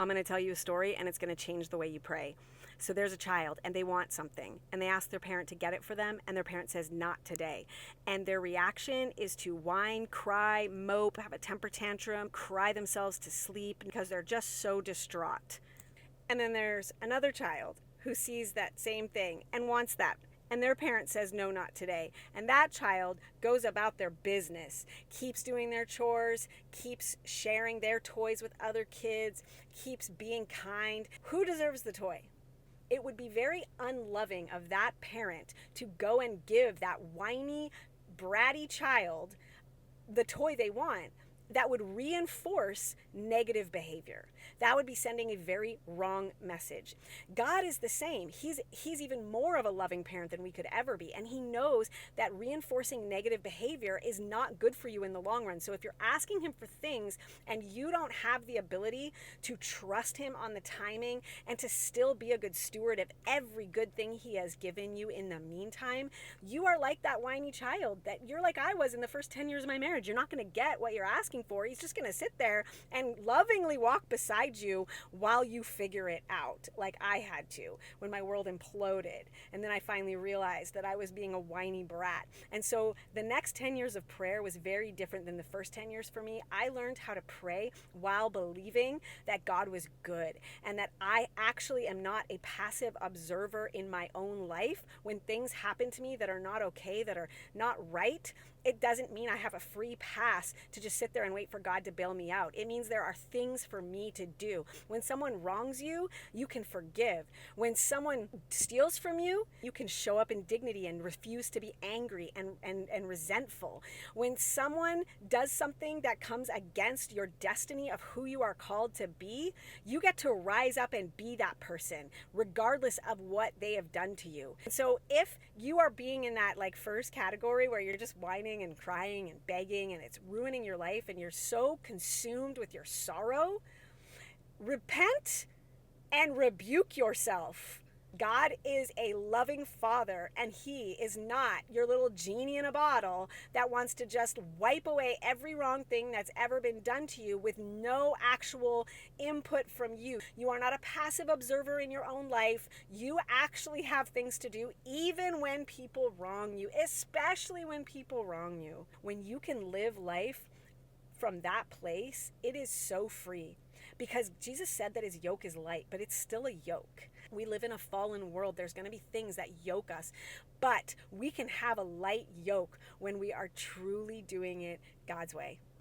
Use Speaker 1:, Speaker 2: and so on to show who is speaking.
Speaker 1: I'm going to tell you a story and it's going to change the way you pray. So there's a child and they want something and they ask their parent to get it for them and their parent says not today. And their reaction is to whine, cry, mope, have a temper tantrum, cry themselves to sleep because they're just so distraught. And then there's another child who sees that same thing and wants that. And their parent says, no, not today. And that child goes about their business, keeps doing their chores, keeps sharing their toys with other kids, keeps being kind. Who deserves the toy? It would be very unloving of that parent to go and give that whiny, bratty child the toy they want. That would reinforce negative behavior. That would be sending a very wrong message. God is the same. He's even more of a loving parent than we could ever be. And he knows that reinforcing negative behavior is not good for you in the long run. So if you're asking him for things and you don't have the ability to trust him on the timing and to still be a good steward of every good thing he has given you in the meantime, you are like that whiny child that you're like I was in the first 10 years of my marriage. You're not going to get what you're asking for. He's just going to sit there and lovingly walk beside you while you figure it out, like I had to when my world imploded. And then I finally realized that I was being a whiny brat. And so the next 10 years of prayer was very different than the first 10 years for me. I learned how to pray while believing that God was good and that I actually am not a passive observer in my own life. When things happen to me that are not okay, that are not right, it doesn't mean I have a free pass to just sit there and wait for God to bail me out. It means there are things for me to do. When someone wrongs you, you can forgive. When someone steals from you, you can show up in dignity and refuse to be angry and resentful. When someone does something that comes against your destiny of who you are called to be, you get to rise up and be that person, regardless of what they have done to you. So if you are being in that first category where you're just whining and crying and begging and it's ruining your life and you're so consumed with your sorrow, repent and rebuke yourself. God is a loving father and he is not your little genie in a bottle that wants to just wipe away every wrong thing that's ever been done to you with no actual input from you. You are not a passive observer in your own life. You actually have things to do even when people wrong you, especially when people wrong you. When you can live life from that place, it is so free. Because Jesus said that his yoke is light, but it's still a yoke. We live in a fallen world. There's going to be things that yoke us, but we can have a light yoke when we are truly doing it God's way.